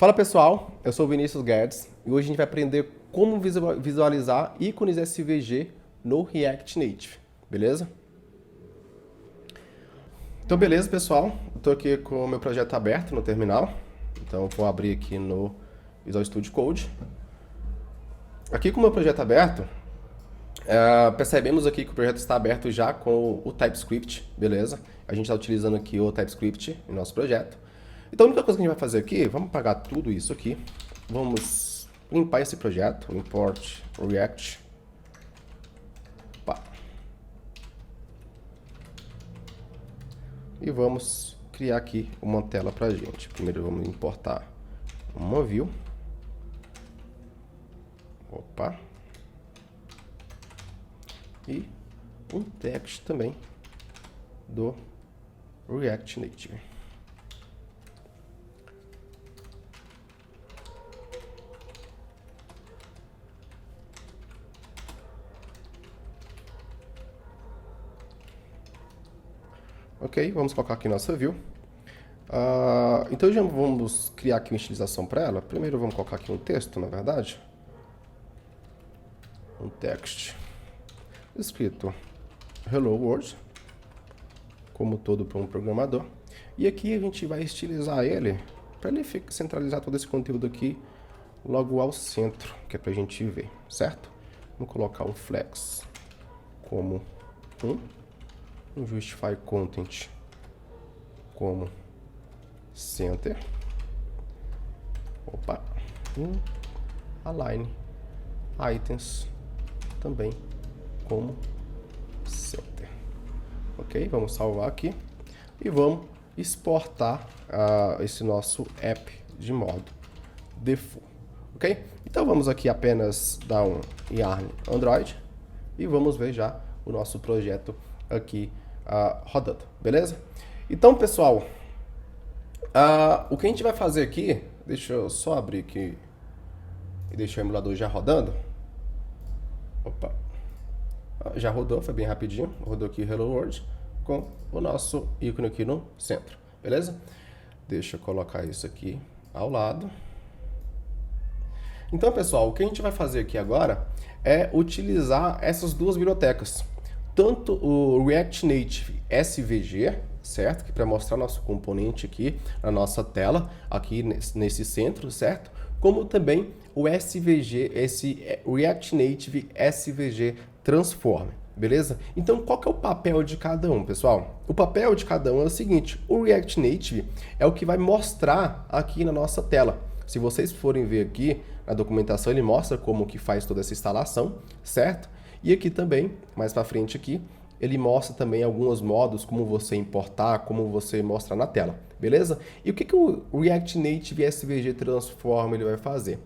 Fala pessoal, eu sou o Vinícius Guedes e hoje a gente vai aprender como visualizar ícones SVG no React Native, beleza? Então beleza pessoal, estou aqui com o meu projeto aberto no terminal, então vou abrir aqui no Visual Studio Code. Aqui com o meu projeto aberto, percebemos aqui que o projeto está aberto já com o TypeScript, beleza? A gente está utilizando aqui o TypeScript em nosso projeto. Então a única coisa que a gente vai fazer aqui, vamos apagar tudo isso aqui, vamos limpar esse projeto, import React. Opa. E vamos criar aqui uma tela pra gente. Primeiro vamos importar uma view. Opa. E um text também do React Native. Ok, vamos colocar aqui nossa view. Então já vamos criar aqui uma estilização para ela. Primeiro vamos colocar aqui um texto, na verdade. Um text escrito Hello World, como todo para um programador. E aqui a gente vai estilizar ele para ele centralizar todo esse conteúdo aqui logo ao centro, que é para a gente ver, certo? Vamos colocar um flex como um justify content como center. Opa, align items também como center. Ok, vamos salvar aqui e vamos exportar esse nosso app de modo default. Ok, então vamos aqui apenas dar um yarn Android e vamos ver já o nosso projeto aqui rodando, beleza? Então, pessoal, o que a gente vai fazer aqui, deixa eu só abrir aqui e deixar o emulador já rodando. Opa, já rodou, foi bem rapidinho, rodou aqui Hello World com o nosso ícone aqui no centro, beleza? Deixa eu colocar isso aqui ao lado. Então, pessoal, o que a gente vai fazer aqui agora é utilizar essas duas bibliotecas. Tanto o React Native SVG, certo? Que para mostrar nosso componente aqui na nossa tela, aqui nesse centro, certo? Como também o SVG, esse React Native SVG Transform, beleza? Então, qual que é o papel de cada um, pessoal? O papel de cada um é o seguinte: o React Native é o que vai mostrar aqui na nossa tela. Se vocês forem ver aqui na documentação, ele mostra como que faz toda essa instalação, certo? E aqui também, mais para frente aqui, ele mostra também alguns modos, como você importar, como você mostrar na tela, beleza? E o que que o React Native SVG Transform ele vai fazer?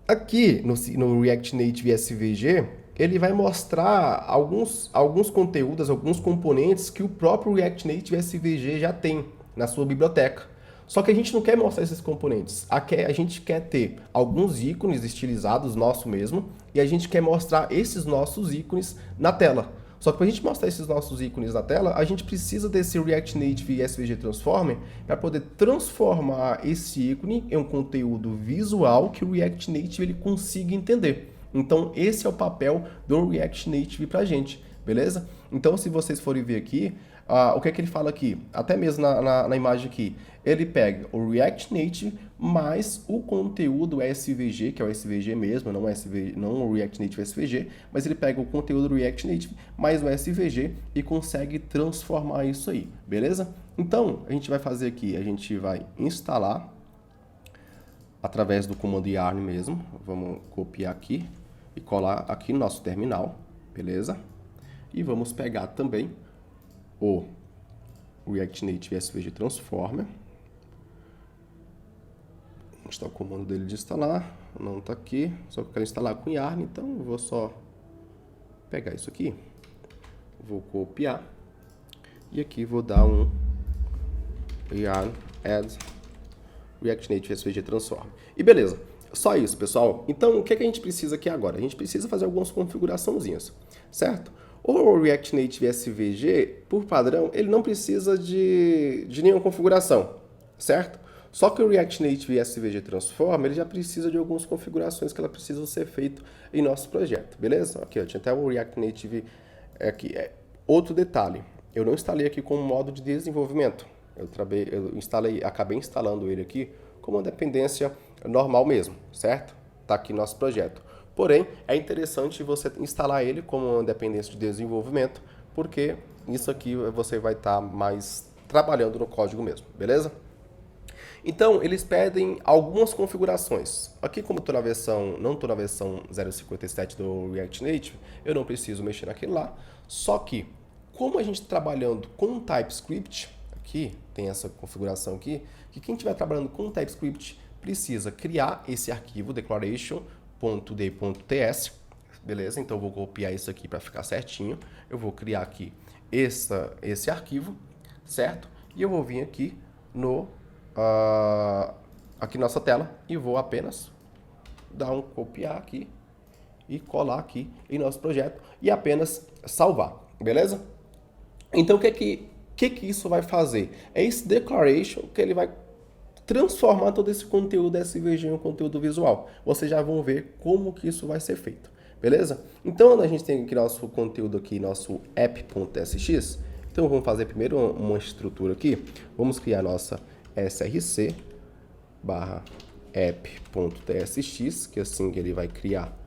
Aqui no React Native SVG, ele vai mostrar alguns conteúdos, alguns componentes que o próprio React Native SVG já tem na sua biblioteca. Só que a gente não quer mostrar esses componentes, a gente quer ter alguns ícones estilizados nosso mesmo, e a gente quer mostrar esses nossos ícones na tela. Só que para a gente mostrar esses nossos ícones na tela, a gente precisa desse React Native SVG Transform para poder transformar esse ícone em um conteúdo visual que o React Native ele consiga entender. Então esse é o papel do React Native para a gente, beleza? Então se vocês forem ver aqui, o que é que ele fala aqui? Até mesmo na imagem aqui, ele pega o React Native mais o conteúdo SVG, que é o SVG mesmo, não o React Native SVG, mas ele pega o conteúdo do React Native mais o SVG e consegue transformar isso aí, beleza? Então, a gente vai fazer aqui, a gente vai instalar através do comando yarn mesmo, vamos copiar aqui e colar aqui no nosso terminal, beleza? E vamos pegar também o React Native SVG Transformer. Está o comando dele de instalar, não está aqui, só que eu quero instalar com yarn, então eu vou só pegar isso aqui, vou copiar e aqui vou dar um yarn add React Native SVG Transform. E beleza, só isso, pessoal. Então o que a gente precisa aqui agora? A gente precisa fazer algumas configuraçãozinhas, certo? O React Native SVG, por padrão, ele não precisa de nenhuma configuração, certo? Só que o React Native SVG Transform, ele já precisa de algumas configurações que ela precisam ser feitas em nosso projeto, beleza? Aqui, ó, tinha até o React Native aqui. Outro detalhe, eu não instalei aqui como modo de desenvolvimento. Acabei instalando ele aqui como uma dependência normal mesmo, certo? Tá aqui nosso projeto. Porém, é interessante você instalar ele como uma dependência de desenvolvimento, porque isso aqui você vai estar mais trabalhando no código mesmo, beleza? Então, eles pedem algumas configurações. Aqui, como não estou na versão 0.57 do React Native, eu não preciso mexer naquilo lá. Só que, como a gente está trabalhando com TypeScript, aqui tem essa configuração aqui, que quem estiver trabalhando com TypeScript precisa criar esse arquivo declaration.d.ts, beleza? Então, eu vou copiar isso aqui para ficar certinho. Eu vou criar aqui esse arquivo, certo? E eu vou vir aqui aqui nossa tela e vou apenas dar um copiar aqui e colar aqui em nosso projeto e apenas salvar, beleza? Então o que isso vai fazer? É esse declaration que ele vai transformar todo esse conteúdo SVG em um conteúdo visual. Vocês já vão ver como que isso vai ser feito, beleza? Então a gente tem aqui nosso conteúdo aqui, nosso app.sx. Então vamos fazer primeiro uma estrutura aqui. Vamos criar nossa src barra app.tsx, que assim ele vai criar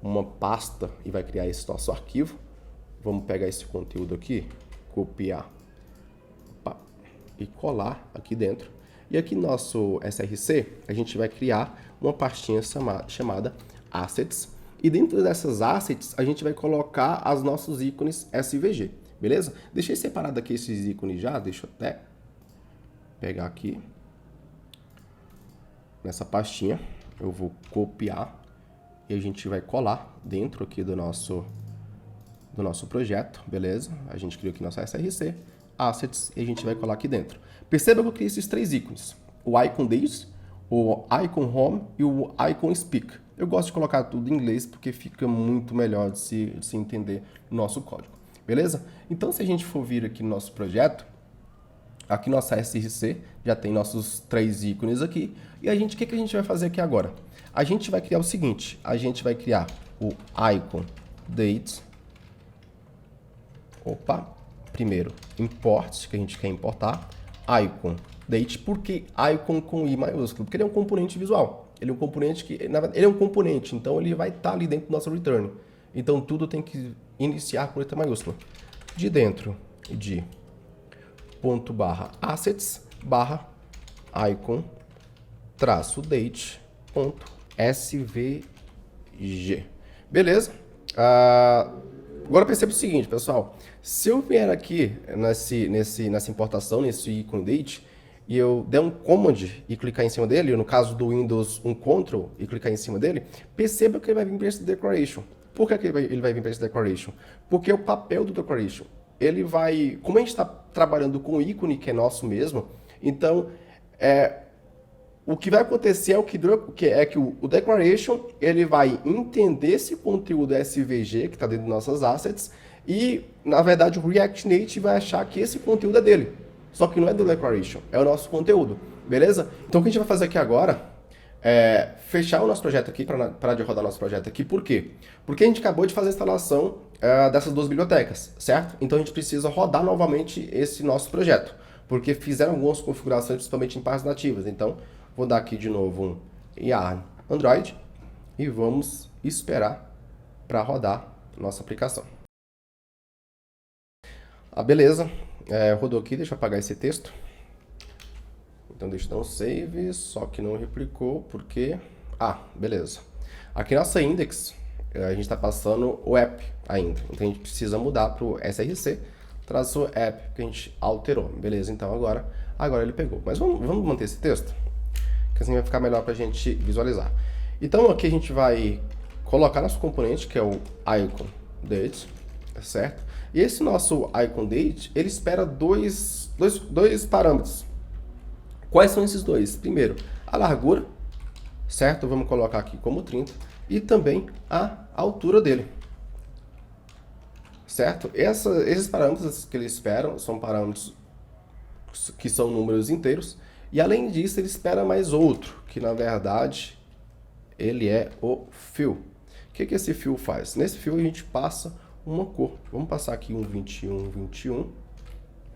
uma pasta e vai criar esse nosso arquivo. Vamos pegar esse conteúdo aqui, copiar e colar aqui dentro. E aqui no nosso src, a gente vai criar uma pastinha chamada assets. E dentro dessas assets, a gente vai colocar os nossos ícones SVG, beleza? Deixei separado aqui esses ícones já, deixa eu até pegar aqui nessa pastinha, eu vou copiar e a gente vai colar dentro aqui do nosso projeto, beleza? A gente criou aqui nosso src, assets, e a gente vai colar aqui dentro. Perceba que eu criei esses três ícones, o icon date, o icon home e o icon speak. Eu gosto de colocar tudo em inglês porque fica muito melhor de se entender o nosso código, beleza? Então, se a gente for vir aqui no nosso projeto, aqui nossa src já tem nossos três ícones aqui. E o que a gente vai fazer aqui agora? A gente vai criar o seguinte, a gente vai criar o icon date. Primeiro, import, que a gente quer importar. Icon date, por que icon com I maiúsculo? Porque ele é um componente visual. Ele é um componente na verdade, ele é um componente, então ele vai estar ali dentro do nosso return. Então tudo tem que iniciar com letra maiúscula. De dentro de .assets icon date.svg. Beleza? Agora perceba o seguinte, pessoal. Se eu vier aqui nessa importação, nesse ícone date, e eu der um command e clicar em cima dele, no caso do Windows, um Ctrl e clicar em cima dele, perceba que ele vai vir para esse declaration. Por que ele vai vir para esse declaration? Porque é o papel do declaration. Ele vai, como a gente está trabalhando com o ícone que é nosso mesmo, então o que vai acontecer é que o declaration ele vai entender esse conteúdo SVG que está dentro de nossas assets e, na verdade, o React Native vai achar que esse conteúdo é dele. Só que não é do declaration, é o nosso conteúdo, beleza? Então o que a gente vai fazer aqui agora é fechar o nosso projeto aqui, parar de rodar nosso projeto aqui. Por quê? Porque a gente acabou de fazer a instalação dessas duas bibliotecas, certo? Então a gente precisa rodar novamente esse nosso projeto, porque fizeram algumas configurações, principalmente em partes nativas. Então, vou dar aqui de novo um yarn Android e vamos esperar para rodar nossa aplicação. Beleza, rodou aqui, deixa eu apagar esse texto. Então deixa eu dar um save, só que não replicou, porque... beleza. Aqui nossa index, a gente está passando o app ainda, então a gente precisa mudar para o src, traço app, que a gente alterou, beleza? Então agora ele pegou. Mas vamos manter esse texto, que assim vai ficar melhor para a gente visualizar. Então aqui a gente vai colocar nosso componente, que é o icon date, certo? E esse nosso icon date, ele espera dois parâmetros. Quais são esses dois? Primeiro, a largura, certo? Vamos colocar aqui como 30, e também a altura dele, certo? Esses parâmetros que ele espera são parâmetros que são números inteiros, E além disso, ele espera mais outro, que na verdade ele é o fill. O que esse fill faz? Nesse fill a gente passa uma cor. Vamos passar aqui um 21, 21,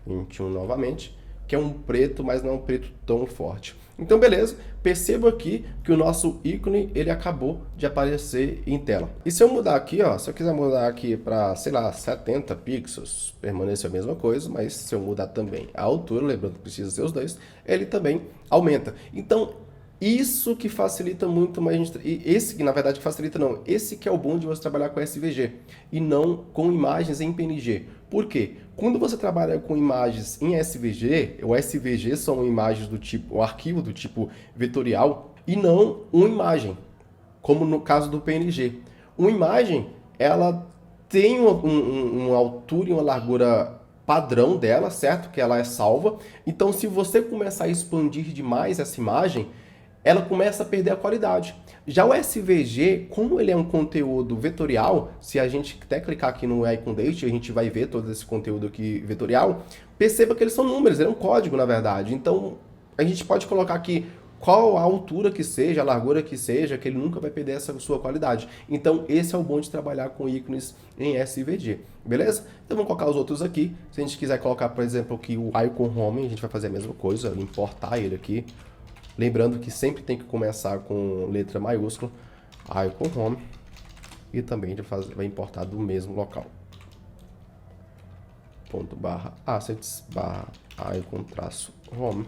21 novamente, que é um preto, mas não é um preto tão forte. Então, beleza, perceba aqui que o nosso ícone, ele acabou de aparecer em tela. E se eu mudar aqui, ó, se eu quiser mudar aqui para, sei lá, 70 pixels, permanece a mesma coisa, mas se eu mudar também a altura, lembrando que precisa ser os dois, ele também aumenta. Então, isso que facilita muito mais a gente, e esse que na verdade facilita não, esse que é o bom de você trabalhar com SVG e não com imagens em PNG. Por quê? Quando você trabalha com imagens em SVG, o SVG são imagens do tipo, o arquivo do tipo vetorial e não uma imagem, como no caso do PNG. Uma imagem, ela tem uma altura e uma largura padrão dela, certo? Que ela é salva. Então, se você começar a expandir demais essa imagem, ela começa a perder a qualidade. Já o SVG, como ele é um conteúdo vetorial, se a gente até clicar aqui no Icon Date, a gente vai ver todo esse conteúdo aqui vetorial, perceba que eles são números, ele é um código, na verdade. Então, a gente pode colocar aqui qual a altura que seja, a largura que seja, que ele nunca vai perder essa sua qualidade. Então, esse é o bom de trabalhar com ícones em SVG, beleza? Então, vamos colocar os outros aqui. Se a gente quiser colocar, por exemplo, aqui o Icon Home, a gente vai fazer a mesma coisa, importar ele aqui. Lembrando que sempre tem que começar com letra maiúscula, Icon Home, e também vai importar do mesmo local. Ponto barra assets barra icon traço home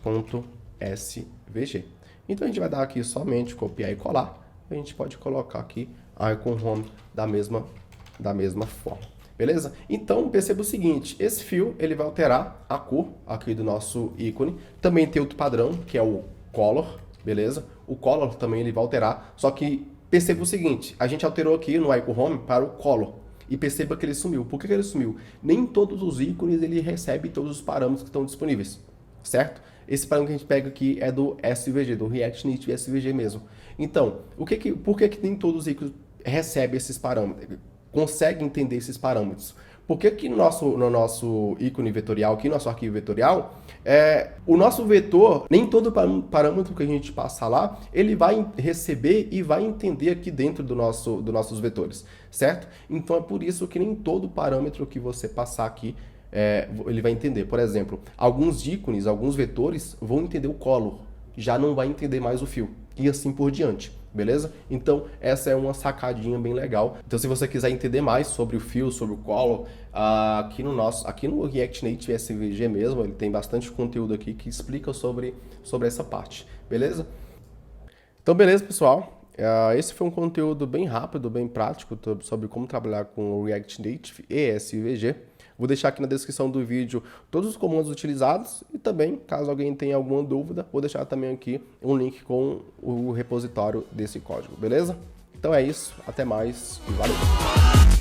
ponto svg. Então a gente vai dar aqui somente copiar e colar. A gente pode colocar aqui Icon Home da mesma forma. Beleza? Então, perceba o seguinte, esse fill, ele vai alterar a cor aqui do nosso ícone. Também tem outro padrão, que é o color, beleza? O color também ele vai alterar, só que perceba o seguinte, a gente alterou aqui no Icon Home para o color. E perceba que ele sumiu. Por que ele sumiu? Nem todos os ícones ele recebe todos os parâmetros que estão disponíveis, certo? Esse parâmetro que a gente pega aqui é do SVG, do React Native SVG mesmo. Então, por que nem todos os ícones recebem esses parâmetros? Consegue entender esses parâmetros. Por que no nosso ícone vetorial, aqui no nosso arquivo vetorial, o nosso vetor, nem todo parâmetro que a gente passar lá, ele vai receber e vai entender aqui dentro dos nossos vetores, certo? Então é por isso que nem todo parâmetro que você passar aqui, ele vai entender. Por exemplo, alguns ícones, alguns vetores vão entender o color, já não vai entender mais o fill, e assim por diante. Beleza? Então, essa é uma sacadinha bem legal. Então, se você quiser entender mais sobre o fill, sobre o color, aqui no React Native SVG mesmo, ele tem bastante conteúdo aqui que explica sobre essa parte. Beleza? Então, beleza, pessoal. Esse foi um conteúdo bem rápido, bem prático sobre como trabalhar com o React Native e SVG. Vou deixar aqui na descrição do vídeo todos os comandos utilizados e também, caso alguém tenha alguma dúvida, vou deixar também aqui um link com o repositório desse código, beleza? Então é isso, até mais e valeu!